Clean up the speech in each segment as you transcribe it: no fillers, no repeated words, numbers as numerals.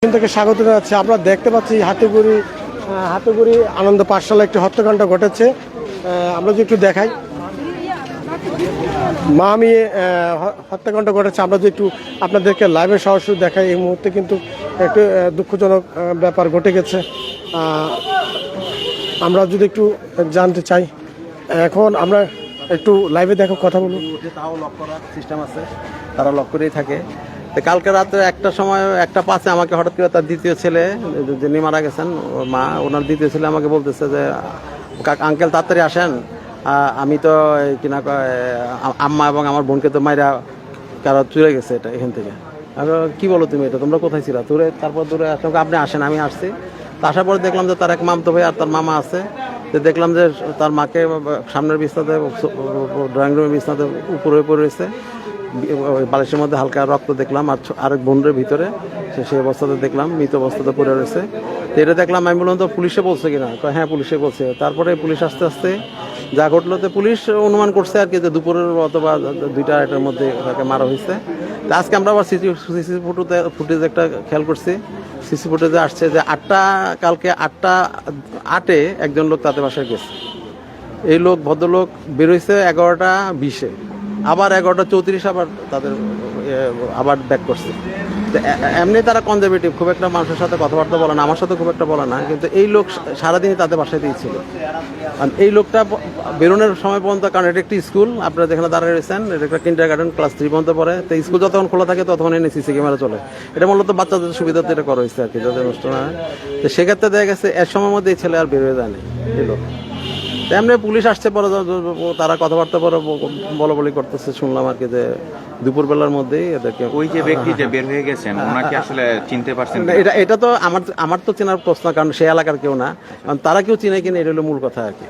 এখান থেকে স্বাগত জানাচ্ছি। আমরা দেখতে পাচ্ছি হাতুগুড়ি আনন্দ পাঠশালা একটি হত্যাকাণ্ড ঘটেছে। আমরা যদি একটু দেখাই, মা মেয়ে হত্যাকাণ্ড ঘটেছে। আমরা যদি একটু আপনাদেরকে লাইভে সরাসরি দেখাই, এই মুহূর্তে কিন্তু একটু দুঃখজনক ব্যাপার ঘটে গেছে। আমরা যদি একটু জানতে চাই, এখন আমরা একটু লাইভে দেখো, কথা বলুন। তাও লক করার সিস্টেম আছে, তারা লক করেই থাকে। কালকে রাত্রে 1:05 আমাকে হঠাৎ করে তার দ্বিতীয় ছেলে, যিনি মারা গেছেন ওর মা, ওনার দ্বিতীয় ছেলে আমাকে বলতেছে যে আঙ্কেল তাড়াতাড়ি আসেন, আমি তো কিনা আম্মা এবং আমার বোনকে তো মাইরা কারো চলে গেছে এটা এখান থেকে। কি বলো তুমি, এটা তোমরা কোথায় ছিল? তারপর দূরে আসলাম, আপনি আসেন। আমি আসছি, তা আসার পরে দেখলাম যে তার এক মামতো ভাই আর তার মামা আছে। তো দেখলাম যে তার মাকে সামনের বিছনাতে, ড্রয়িং রুমের বিছনাতে উপরে পড়ে রয়েছে, বালিশের মধ্যে হালকা রক্ত দেখলাম। আর আরেক বোনের ভিতরে সেই অবস্থাতে দেখলাম মৃত অবস্থাতে পড়ে রয়েছে। তো এটা দেখলাম, আমি বললাম তো পুলিশে বলছে কিনা? হ্যাঁ পুলিশে বলছে। তারপরে পুলিশ আস্তে আস্তে যা ঘটলো, তো পুলিশ অনুমান করছে আর কি যে দুপুরের অথবা 2টা-2:30টার মধ্যে তাকে মারা হয়েছে। তো আজকে আমরা আবার সিসি ফুটেজ একটা খেয়াল করছি। সিসি ফুটেজে আসছে যে কালকে 8:08 একজন লোক তাদের বাসায় গেছে। এই ভদ্রলোক বেরোইছে 11:20, আবার 11:34 আবার তাদের আবার ব্যাক করছে। এমনি তারা কনজারভেটিভ, খুব একটা মানুষের সাথে কথাবার্তা বলে না, আমার সাথে খুব একটা বলে না, কিন্তু এই লোক সারাদিনই তাদের বাসায় দিয়েছিল। আর এই লোকটা বেরোনোর সময় পর্যন্ত, কারণ এটা একটি স্কুল, আপনারা যেখানে দাঁড়িয়ে রয়েছেন, এটা একটা কিন্ডারগার্টেন ক্লাস 3 পর্যন্ত পড়ে। তো স্কুল যতক্ষণ খোলা থাকে ততক্ষণ এনে সিসি ক্যামেরা চলে। এটা মূলত বাচ্চাদের সুবিধাতে এটা করা হয়েছে আর কি, যাদের নষ্ট না হয়। তো সেক্ষেত্রে দেখা গেছে এর সময়ের মধ্যে এই ছেলে আর বেরোয় যায়নি এই লোক। এমনি পুলিশ আসছে পরে, তারা কথাবার্তা পরে বলাবলি করতেছে শুনলাম আর কি, যে দুপুরবেলার মধ্যেই এদেরকে। ওই যে ব্যক্তি যে বের হয়ে গেছেন, ওনাকে আসলে চিনতে পারছেন? এটা তো আমার তো চেনার প্রশ্ন, কারণ সে এলাকার কেউ না, কারণ তারা কেউ চিনে কিনা, এটা হলো মূল কথা আর কি।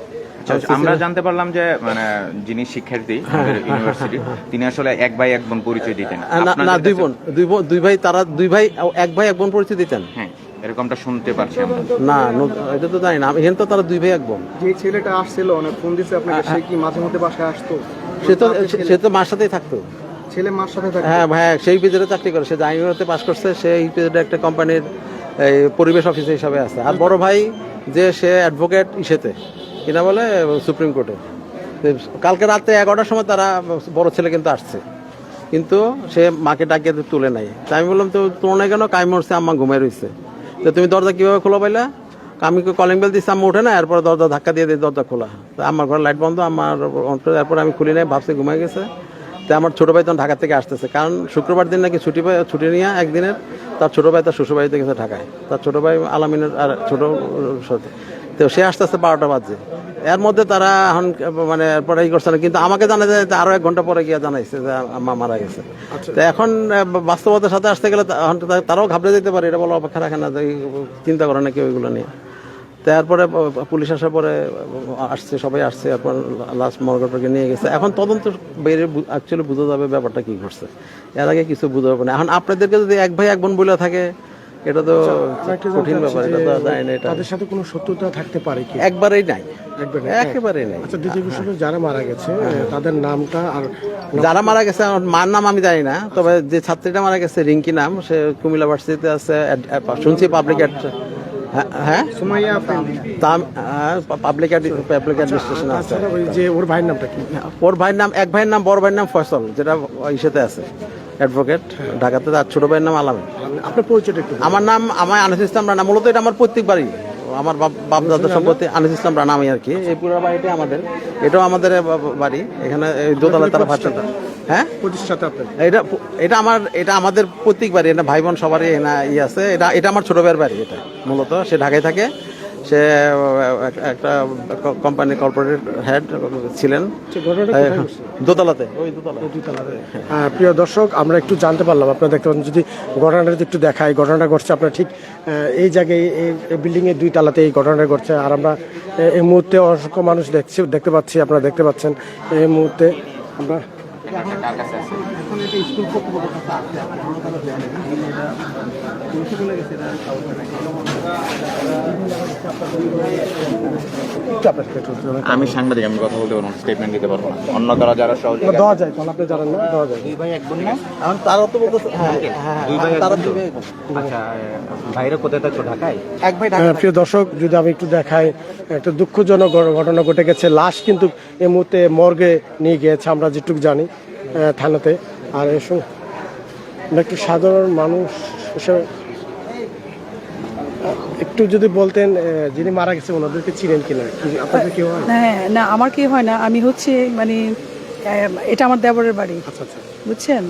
আমরা জানতে পারলাম যে মানে যিনি শিক্ষার্থী ইউনিভার্সিটি, তিনি আসলে এক ভাই এক বোন পরিচয় দিতেন। না, দুই ভাই, তারা দুই ভাই, এক ভাই এক বোন পরিচয় দিতেন। হ্যাঁ, এরকমটা শুনতে পারছি আমরা। না, এটা তো জানি না। এখানে তো তারা দুই ভাই এক বোন। যে ছেলেটা আসছিল, অনেক ফোন দিছে আপনাকে, সে কি মাঝে মধ্যে বাসায় আসতো? সে তো মার সাথেই থাকতো। ছেলে মার সাথে থাকে? হ্যাঁ ভাই, সেই পিজেডে চাকরি করে, সে আইনতে পাস করছে, সে এই পিজেডে একটা কোম্পানির পরিবেশ অফিসার হিসাবে আছে। আর বড় ভাই যে সে অ্যাডভোকেট ইসেতে, কিনা বলে সুপ্রিম কোর্টে। কালকে রাতে 11টার সময় তারা বড় ছেলে কিন্তু আসছে, কিন্তু সে মাকে ডাকিয়ে তুলে নাই। তাই আমি বললাম, তো তুলে কেন? কাই মরছে, আম্মা ঘুমাই রয়েছে। তো তুমি দরজা কীভাবে খোলা পাইলা? আমি কলিং বেল দিচ্ছি, আম্মা উঠে না, এরপরে দরজা ধাক্কা দিয়ে দিই, দরজা খোলা। তো আমার ঘরে লাইট বন্ধ, আমার এরপরে আমি খুলি নাই, ভাবছি ঘুমাই গেছে। তো আমার ছোটো ভাই তখন ঢাকা থেকে আসতেছে, কারণ শুক্রবার দিন নাকি ছুটি নিয়ে একদিনের তার ছোটো ভাই তার শ্বশুরবাড়িতে গেছে ঢাকায়, তার ছোটো ভাই আলামিনের আর ছোটো সাথে। তো সে আস্তে আস্তে 12টা বাজে। এর মধ্যে তারা এখন মানে এরপরে ই করছে না, কিন্তু আমাকে জানা যায় আরও 1 ঘন্টা পরে গিয়ে জানাইছে যে আম্মা মারা গেছে। তো এখন বাস্তবতার সাথে আসতে গেলে তারাও ঘাবড়ে যেতে পারে, এটা বলা অপেক্ষা রাখে না, চিন্তা করে না কেউ এগুলো নিয়ে। তারপরে পুলিশ আসার পরে আসছে, সবাই আসছে, এরপর লাস্ট মর্গটাকে নিয়ে গেছে। এখন তদন্ত বেড়ে অ্যাকচুয়ালি বোঝা যাবে ব্যাপারটা কি ঘটছে। এর আগে কিছু বোঝা যাবে না। এখন আপনাদেরকে যদি এক ভাই এক বোন বলে থাকে, এটা তো কঠিন ব্যাপার, এটা তো জানি না। এটা তাদের সাথে কোনো শত্রুতা থাকতে পারে কি? একবারেই নাই, একেবারেই নাই। আচ্ছা, দ্বিতীয় বিষয়, যারা মারা গেছে তাদের নামটা, আর যারা মারা গেছে মার নাম আমি জানি না, তবে যে ছাত্রীটা মারা গেছে রিঙ্কি নাম, সে কুমিল্লা ভার্সিটিতে আছে, শুনছি পাবলিক হ্যাঁ সুমাইয়া পাবলিক অ্যাডমিনিস্ট্রেশন আছে। ওই যে ওর ভাইয়ের নামটা কি? ওর ভাইয়ের নাম, এক ভাইয়ের নাম, বড় ভাইয়ের নাম ফয়সল, যেটা ইসেতে আছে অ্যাডভোকেট ঢাকাতে, আর ছোট ভাইয়ের নাম আলামিন। আপনার পরিচয়টা একটু? আমার নাম আনিস ইসলাম রানা। মূলত এটা আমার পৈতৃক বাড়ি, আমার বাপ দাদা সম্পত্তি আনিস ইসলাম রানা আমি আর কি। এই পুরো বাড়িটা আমাদের, এটাও আমাদের বাড়ি। এখানে দোতলায় তারা ভাষাটা। হ্যাঁ, প্রতিষ্ঠাতা আপনার? এটা আমাদের প্রত্যেক বাড়ি, এটা ভাই বোন সবারই আছে। এটা আমার ছোট ভাইয়ের বাড়ি। এটা মূলত সে ঢাকায় থাকে, সে একটা কোম্পানি কর্পোরেট হেড ছিলেন, দোতলাতে। প্রিয় দর্শক, আমরা একটু জানতে পারলাম, আপনারা দেখতে পাচ্ছেন, যদি ঘটনাটা একটু দেখাই, ঘটনাটা ঘটছে আপনার ঠিক এই জায়গায়, এই বিল্ডিংয়ের 2 তলাতে এই ঘটনাটা ঘটছে। আর আমরা এই মুহূর্তে অসংখ্য মানুষ দেখতে পাচ্ছি, আপনারা দেখতে পাচ্ছেন এই মুহূর্তে আমরা। এখন এটা স্কুল কর্তৃপক্ষের কাছে আছে। আমি সাংবাদিক, আমি কথা বলতে পারবো, স্টেটমেন্ট দিতে পারবো না। অন্য কারা যারা সহযোগী দেওয়া যায়, তাহলে আপনি জানেন না, দেওয়া যায়। এখন তারা তো বলতেছে তারা দিবে। আচ্ছা, বাইরে কোথায় থাকতো? ঢাকায়। এক ভাই ঢাকা প্রিয় দর্শক, যদি আমি একটু দেখাই, একটা দুঃখজনক ঘটনা ঘটে গেছে। লাশ কিন্তু এই মুহূর্তে মর্গে নিয়ে গিয়েছে, আমরা যেটুকু জানি, থানাতে। আর এসব একটু সাধারণ মানুষ হিসেবে একটু যদি বলতেন, যিনি মারা গেছে ওনাদেরকে চিনেন কিনা, আপনাদের কেউ হয়? হ্যাঁ, না আমার কি হয় না, আমি হচ্ছে মানে এটা আমার দেবরের বাড়ি, আচ্ছা আচ্ছা। বুঝছেন,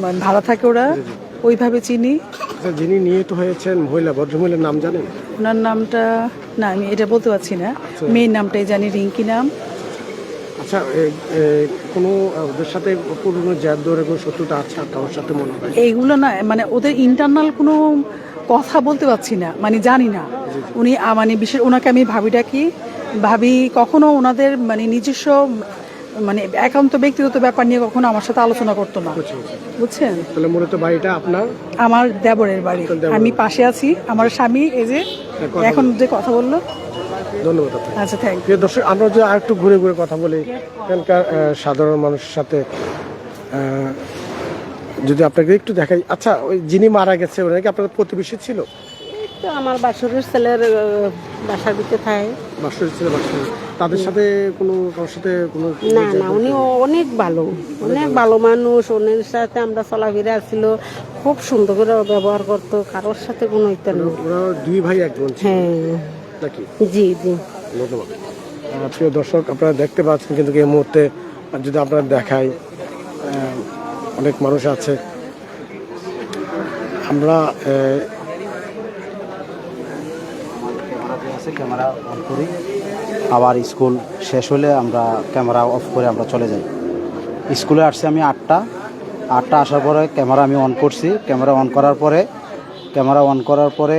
মানে ভাড়া থাকে ওরা, ওইভাবে চিনি। আচ্ছা, যিনি নিহত হয়েছেন মহিলা, ভদ্রমহিলার নাম জানেন? ওনার নামটা না আমি এটা বলতে পারছি না, মেয়ের নামটাই জানি, রিঙ্কি নাম। আচ্ছা, কোনো ওদের সাথে পুরনো জ্যাদ ধরে কোনো শত্রুতা আছে কারোর সাথে মনে হয়? এইগুলো না, মানে ওদের ইন্টারনাল কোনো কথা বলতে পারছি না, মানে জানি না। উনি মানে বিশেষ ওনাকে আমি ভাবি ডাকি, ভাবি কখনো ওনাদের মানে নিজস্ব মানে একান্ত ব্যক্তিগত ব্যাপার নিয়ে কখনো আমার সাথে আলোচনা করতো না, বুঝছেন। তাহলে মূলত বাড়িটা আপনার? আমার দেবরের বাড়ি, আমি পাশে আছি, আমার স্বামী এই যে এখন যে কথা বললো। ধন্যবাদ আপনাকে। আচ্ছা, থ্যাংক ইউ। প্রিয় দর্শক, আমরা যে আর একটু ঘুরে ঘুরে কথা বলি এখানকার সাধারণ মানুষের সাথে, যদি আপনাকে একটু দেখাই। আচ্ছা, ওই যিনি মারা গেছে ওরা কি আপনার প্রতিবেশী ছিল? তো আমার বাসরের ছেলের বাসার ভিতরে থাকে। বাসর ছিল, বাসর। তাদের সাথে কোনো কারোর সাথে কোনো? না না, উনি অনেক ভালো, অনেক ভালো মানুষ। ওনার সাথে আমরা চলাফেরা ছিল, খুব সুন্দর করে ব্যবহার করতো, কারোর সাথে কোনো ইত্যা নেই। ওরা দুই ভাই এক বোন ছিল হ্যাঁ, নাকি? জি জি। ধন্যবাদ। প্রিয় দর্শক, আপনারা দেখতে পাচ্ছেন কিন্তু এই মুহূর্তে যদি আপনারা দেখাই, অনেক মানুষ আছে। আমরা ক্যামেরা অন করি, আবার স্কুল শেষ হলে আমরা ক্যামেরা অফ করে আমরা চলে যাই। স্কুলে আসছি আমি 8টা আসার পরে ক্যামেরা আমি অন করছি। ক্যামেরা অন করার পরে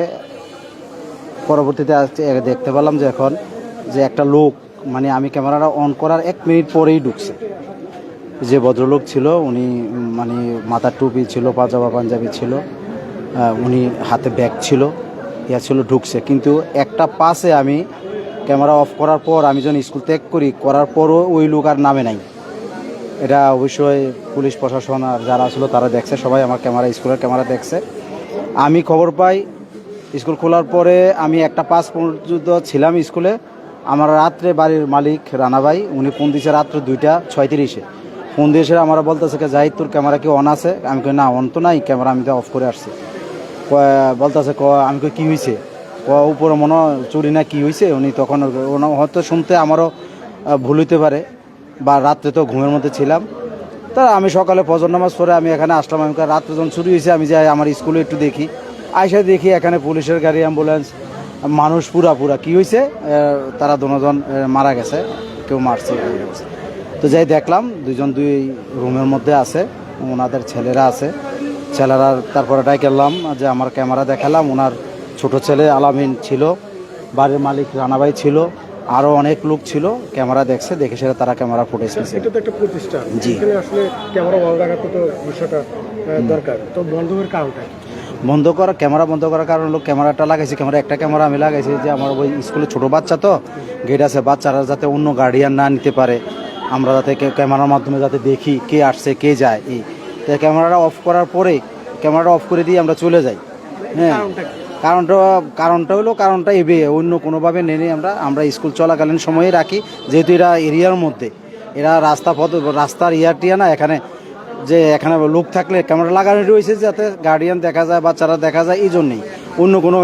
পরবর্তীতে দেখতে পেলাম যে এখন যে একটা লোক, মানে আমি ক্যামেরাটা অন করার 1 মিনিট পরেই ঢুকছে। যে ভদ্রলোক ছিল উনি মানে মাথার টুপি ছিল, পাজামা পাঞ্জাবি ছিল, উনি হাতে ব্যাগ ছিল, ইয়া ছিল, ঢুকছে। কিন্তু একটা পাশে আমি ক্যামেরা অফ করার পর আমি যখন স্কুল ত্যাগ করার পরও ওই লোক আর নামে নাই। এটা অবশ্যই পুলিশ প্রশাসন আর যারা আসলো তারা দেখছে, সবাই আমার স্কুলের ক্যামেরা দেখছে। আমি খবর পাই স্কুল খোলার পরে, আমি 1:05 পর্যন্ত ছিলাম স্কুলে। আমার রাত্রে বাড়ির মালিক রানা ভাই উনি ফোন দিয়েছে রাত্রে 2:36 ফোন দিয়েছে। আমরা বলতেছে জাহিদ তোর ক্যামেরা কি অন আছে? আমি কই না, অন তো নাই, ক্যামেরা আমি তো অফ করে আসছি। বলতেছে আমি কই কী হয়েছে? উপরে মনে চুরি না কি হয়েছে? উনি তখন হয়তো শুনতে আমারও ভুল হইতে পারে, বা রাত্রে তো ঘুমের মধ্যে ছিলাম। তা আমি সকালে ফজর নামাজ পড়ে আমি এখানে আসলাম। আমি রাত্রে যখন চুরি হয়েছে আমি যাই আমার স্কুলে একটু দেখি, আইসা দেখি এখানে পুলিশের গাড়ি, অ্যাম্বুলেন্স, মানুষ পুরা কি হয়েছে, তারা দুজন মারা গেছে, কেউ মারছে। তো যাই দেখলাম 2 রুমের মধ্যে আছে, ওনাদের ছেলেরা আছে। ছেলেরা তারপরে ডাইকেলাম যে আমার ক্যামেরা দেখালাম। ওনার ছোট ছেলে আলামিন ছিল, বাড়ির মালিক রানাভাই ছিল, আরও অনেক লোক ছিল। ক্যামেরা দেখছে, দেখে সেটা তারা ক্যামেরা ফুটেজ নিয়েছে। এটা তো একটা প্রতিষ্ঠান, জি। এখানে আসলে ক্যামেরা বন্ধ রাখার তো বিষয়টা দরকার। তো বন্ধ করার কারণটা কি? ক্যামেরা বন্ধ করার কারণ হলো ক্যামেরাটা লাগাইছি, একটা ক্যামেরা আমি লাগাইছি যে আমার ওই স্কুলে ছোট বাচ্চা তো গেট আছে, বাচ্চারা যাতে অন্য গার্ডিয়ান না নিতে পারে, আমরা যাতে ক্যামেরার মাধ্যমে যাতে দেখি কে আসছে কে যায়। ক্যামেরাটা অফ করার পরে ক্যামেরাটা অফ করে দিয়ে আমরা চলে যাই। হ্যাঁ, কারণটা এবে অন্য কোনোভাবে নেই। আমরা স্কুল চলাকালীন সময়ে রাখি, যেহেতু এরা এরিয়ার মধ্যে, এরা রাস্তার ইয়ারটিয়া না, এখানে লোক থাকলে ক্যামেরা লাগানো রয়েছে যাতে গার্ডিয়ান দেখা যায়, বাচ্চারা দেখা যায়, এই জন্যেই, অন্য কোনো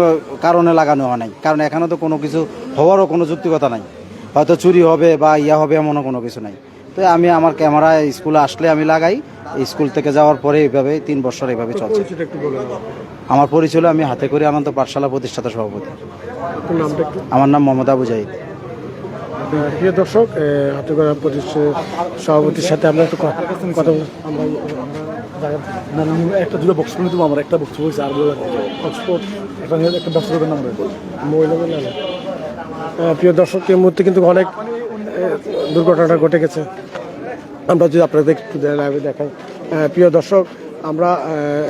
কারণে লাগানো হয় নাই। কারণ এখানে তো কোনো কিছু হওয়ারও কোনো যুক্তিকতা নাই, হয়তো চুরি হবে বা হবে এমনও কোনো কিছু নাই। তো আমি আমার ক্যামেরা স্কুলে আসলে আমি লাগাই, স্কুল থেকে যাওয়ার পরে এইভাবে 3 বছর এইভাবে চলছে। আমার পরিচয়, আমি হাতে করে আনন্দ পাঠশালা প্রতিষ্ঠাতা সভাপতি। আমার নাম মোহাম্মদ আবু জাহিদ। প্রিয় দর্শক, হাতে করে সভাপতির সাথে আমরা একটু কথা বলি। একটা দুটো বক্স করে দেবো, আমার একটা বক্স হয়েছে আর একটা ব্যবসা করবেন না মহিলাদের নামে। প্রিয় দর্শক, এই মুহূর্তে কিন্তু অনেক দুর্ঘটনা ঘটে গেছে। আমরা যদি আপনাদের একটু দেখাই, প্রিয় দর্শক, আমরা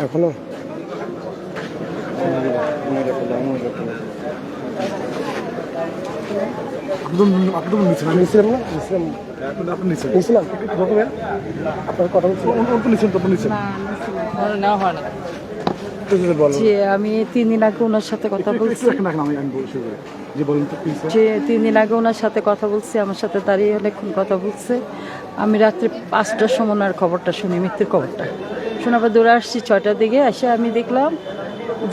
এখনো আপনি তো নিচ্ছেন, আমি নিছিলাম না নিছিলাম আপনি নিচ্ছেন নিছিলাম আপনার কথা বলছি অল্প নিচ্ছেন তো আপনি নিচ্ছেন। বলো যে আমি 3 দিন আগে ওনার সাথে কথা বলছি, একটু রাখেন, আমি বলছি যে বলুন তো প্লিজ। যে 3 দিন আগে ওনার সাথে কথা বলছি, আমার সাথে দাঁড়িয়ে অনেকক্ষণ কথা বলছে। আমি রাত্রে 5টার সময় ওনার খবরটা শুনি, মৃত্যুর খবরটা শোনার পর দৌড়ে আসছি 6টার দিকে। এসে আমি দেখলাম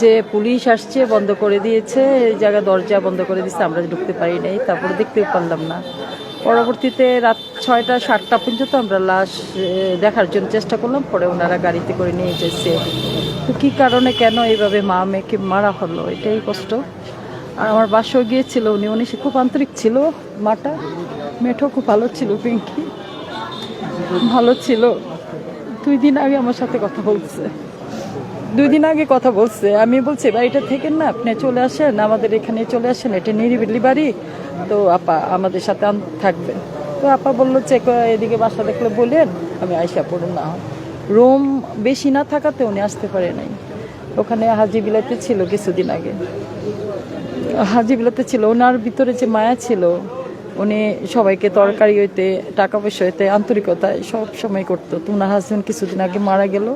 যে পুলিশ আসছে, বন্ধ করে দিয়েছে, এই জায়গা দরজা বন্ধ করে দিয়েছে, আমরা ঢুকতে পারি নাই। তারপরে দেখতেও পারলাম না। পরবর্তীতে রাত 6টা 7টা পর্যন্ত আমরা লাশ দেখার জন্য চেষ্টা করলাম। পরে ওনারা গাড়িতে করে নিয়ে যেছে। তো কী কারণে কেন এইভাবে মা মেয়েকে মারা হলো, এটাই কষ্ট। আর আমার বাসাও গিয়েছিল উনি সে খুব আন্তরিক ছিল। মাটা মেয়েটাও খুব ভালো ছিল, পিঙ্কি ভালো ছিল। 2 দিন আগে আমার সাথে কথা বলছে, 2 দিন আগে কথা বলছে। আমি বলছি বাড়িটা থেকে না, আপনি চলে আসেন, আমাদের এখানে চলে আসেন, এটা নিরিবিলি বাড়ি, তো আপা আমাদের সাথে থাকবেন। তো আপা বললো যে এদিকে বাসা দেখলে বলেন, আমি আইসা পড়ুন না। রুম বেশি না থাকাতে উনি আসতে পারে নাই। ওখানে হাজি বিলাতে ছিল কিছুদিন আগে, হাজি বিলাতে ছিল। ওনার ভিতরে যে মায়া ছিল, উনি সবাইকে তরকারি হইতে, টাকা পয়সা হইতে, আন্তরিকতায় সব সময় করতো। তো ওনার হাজবেন্ড কিছুদিন আগে মারা গেল।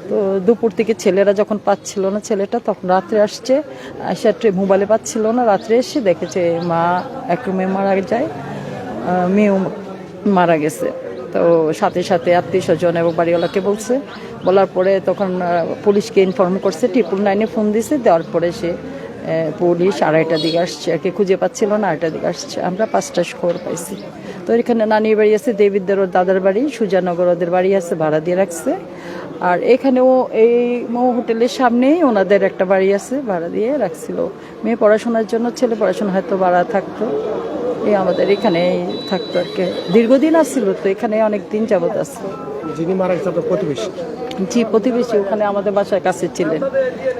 তো দুপুর থেকে ছেলেরা যখন পাচ্ছিল না ছেলেটা, তখন রাত্রে আসছে, আসে মোবাইলে পাচ্ছিল না, রাত্রে এসে দেখেছে মা এক রুমে মারা যায়, মেয়েও মারা গেছে। তো সাথে সাথে আত্মীয় স্বজন এবং বাড়িওয়ালাকে বলছে, বলার পরে তখন পুলিশকে ইনফর্ম করছে, 999-এ ফোন দিয়েছে। দেওয়ার পরে সে পুলিশ 2:30টার দিকে আসছে, আর কি খুঁজে পাচ্ছিল না, 2:30টার দিকে আসছে। আমরা 5টার খবর পাইছি। তো এখানে নানির বাড়ি আছে, দেবীদের ওর দাদার বাড়ি, সুজানগর ওদের বাড়ি আছে, ভাড়া দিয়ে রাখছে। আর এখানেও এই মৌ হোটেলের সামনেই ওনাদের একটা বাড়ি আছে, ভাড়া দিয়ে রাখছিল। মেয়ে পড়াশোনার জন্য, ছেলে পড়াশোনা হয়তো ভাড়া থাকতো, এই আমাদের এখানেই থাকতো আর কি। দীর্ঘদিন আসছিল, তো এখানে অনেক দিন যাবত আসছে। যিনি মারা গেছে আপনার প্রতিবেশী? জি, প্রতিবেশী। ওখানে আমাদের বাসার কাছে ছিলেন,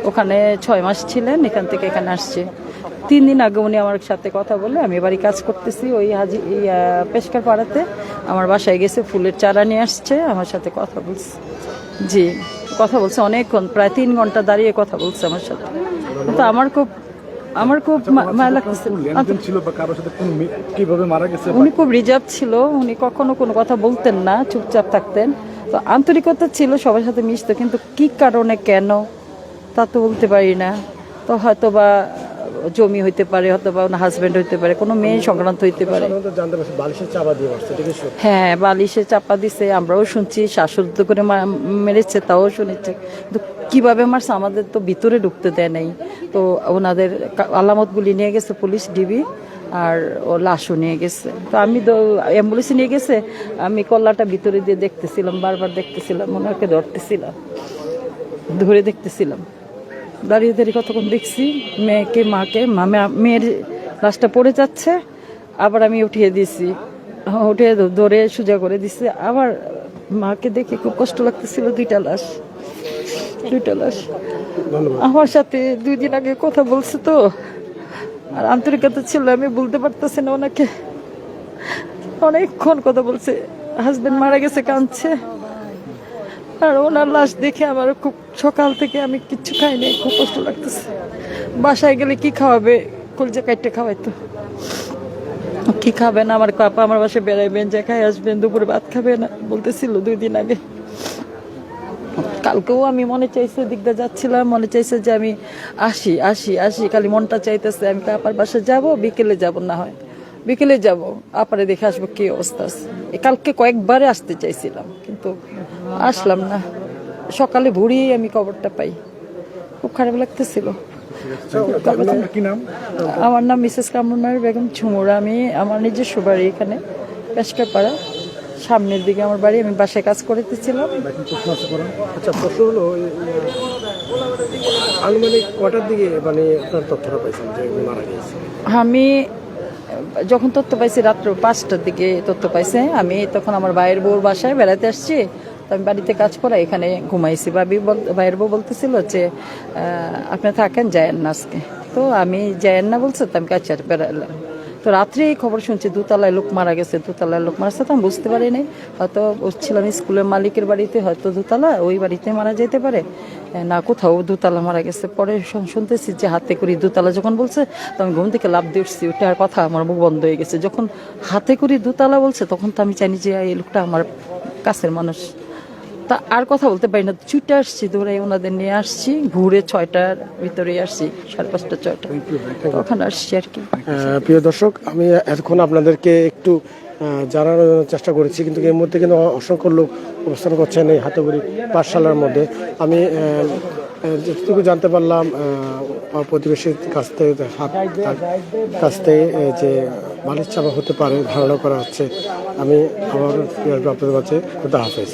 ওখানে 6 মাস ছিলেন, এখান থেকে এখানে আসছে। 3 দিন আগে উনি আমার সাথে কথা বলে, আমি বাড়ি কাজ করতেছি ওই পেশকার পাড়াতে, আমার বাসায় গেছে, ফুলের চারা নিয়ে আসছে, আমার সাথে কথা বলছে। জি, কথা বলছে অনেকক্ষণ, প্রায় 3 ঘন্টা দাঁড়িয়ে কথা বলছে আমার সাথে। তো আমার খুব মায়া লাগতেছে। ছিল বা কারোর সাথে কোন কিভাবে মারা গেছে? উনি খুব রিজার্ভ ছিল, উনি কখনো কোনো কথা বলতেন না, চুপচাপ থাকতেন। তো আন্তরিকতা ছিল, সবার সাথে মিশতো, কিন্তু কি কারণে কেন তা তো বলতে পারি না। তো হয়তো বা জমি হইতে পারে, হয়তো বা ওনার হাজব্যান্ড হইতে পারে, কোনো মেয়ে সংক্রান্ত হইতে পারে। জানতে পারছি বালিশের চাপা দিয়ে মারছে, ঠিক আছে? হ্যাঁ, বালিশে চাপা দিছে, আমরাও শুনছি। শ্বাসরুদ্ধ করে মেরেছে, তাও শুনেছে। কিন্তু কিভাবে মারছে আমাদের তো ভিতরে ঢুকতে দেয় নাই। তো ওনাদের আলামতগুলি নিয়ে গেছে পুলিশ, ডিবি, আর ও লাশও নিয়ে গেছে। তো আমি তো অ্যাম্বুলেন্সে নিয়ে গেছে, আমি কল্লাটা ভিতরে দিয়ে দেখতেছিলাম, বারবার দেখতেছিলাম, ওনাকে ধরতেছিলাম, ধরে দেখতেছিলাম, দাঁড়িয়ে দাঁড়িয়ে কতক্ষণ দেখছি। মেয়েকে, মাকে, মেয়ের লাশটা পড়ে যাচ্ছে, আবার আমি উঠিয়ে দিছি, উঠিয়ে ধরে সোজা করে দিছি। আবার মাকে দেখে খুব কষ্ট লাগতেছিল। 2টা লাশ আমার সাথে 2 দিন আগে কথা বলছে, তো আর আন্তরিকতা ছিল, আমি বলতে পারতেছি না ওনাকে। অনেকক্ষণ কথা বলছে, হাজবেন্ড মারা গেছে, কাঁদছে। আর ওনার লাশ দেখে আমার খুব, সকাল থেকে আমি কিচ্ছু খাইনি, খুব কষ্ট লাগতেছে। বাসায় গেলে কি খাওয়াবে, কলজা কাটতে খাওয়াইতো, কি খাবে না। আমার পাপা আমার বাসায় বেড়াইবেন, যে খাই আসবেন, দুপুরে ভাত খাবে না বলতেছিল 2 দিন আগে। কালকেও আমি মনে চাইছে, দিকটা যাচ্ছিলাম, মনে চাইছে যে আমি আসি আসি আসি, খালি মনটা চাইতেছে আমি আপার বাসায় যাব, বিকেলে যাব, না হয় বিকেলে যাব, আপারে দেখে আসবো কি অবস্থা আছে। কালকে কয়েকবারে আসতে চাইছিলাম, কিন্তু আসলাম না। সকালে ভোরেই আমি খবরটা পাই, খুব খারাপ লাগতেছিল। কি নাম? আমার নাম মিসেস কামরুন্নাহার বেগম ঝুমুরা। আমি, আমার নিজস্ব বাড়ি এখানে পেশকারপাড়া, সামনের দিকে আমার বাড়ি। আমি বাসায় কাজ করতেছিলাম। আচ্ছা, প্রশ্ন হলো আনুমানিক কটার দিকে মানে আপনার তথ্যটা পাইছেন যে মারা গেছে? আমি যখন তথ্য পাইছি রাত্র 5টার দিকে তথ্য পাইছে। আমি তখন আমার ভাইয়ের বউর বাসায় বেড়াতে আসছি, তো আমি বাড়িতে কাজ করা, এখানে ঘুমাইছি। ভাইয়ের বউ বলতেছিল যে আপনি থাকেন, যায়েন না আজকে। তো আমি যায়েন না বলছে, তো আমি কাছে বেড়ালাম। তো রাত্রে এই খবর শুনছি দোতলায় লোক মারা গেছে, দোতলায় লোক মারা গেছে। তো আমি বুঝতে পারিনি, হয়তো ছিলাম স্কুলের মালিকের বাড়িতে, হয়তো দোতলা ওই বাড়িতে মারা যেতে পারে, না কোথাও দোতলা মারা গেছে। পরে শুনতেছি যে হাতে করি দোতলা যখন বলছে, তো আমি ঘুম থেকে লাফ দিয়ে উঠছি, ওটা আর কথা আমার মুখ বন্ধ হয়ে গেছে। যখন হাতে করি দোতলা বলছে তখন তো আমি জানি যে এই লোকটা আমার কাছের মানুষ। তা আর কথা বলতে পারি না, ছুটে আসছি, দৌড়ে ওনাদের নিয়ে আসছি, ভোরে 6টার ভিতরে আসছি, 5:30 6টা তখন আসছি আর কি। প্রিয় দর্শক, আমি এতক্ষণ আপনাদেরকে একটু জানানোর চেষ্টা করেছি, কিন্তু এর মধ্যে কিন্তু অসংখ্য লোক অবস্থান করছেন এই হাতুগুড়ি পাঠশালার মধ্যে। আমি যেটুকু জানতে পারলাম প্রতিবেশীর কাছ থেকে যে বালিশ চাপা হতে পারে ধারণা করা হচ্ছে। আমি আবার আপনাদের কাছে খুদা হাফেজ।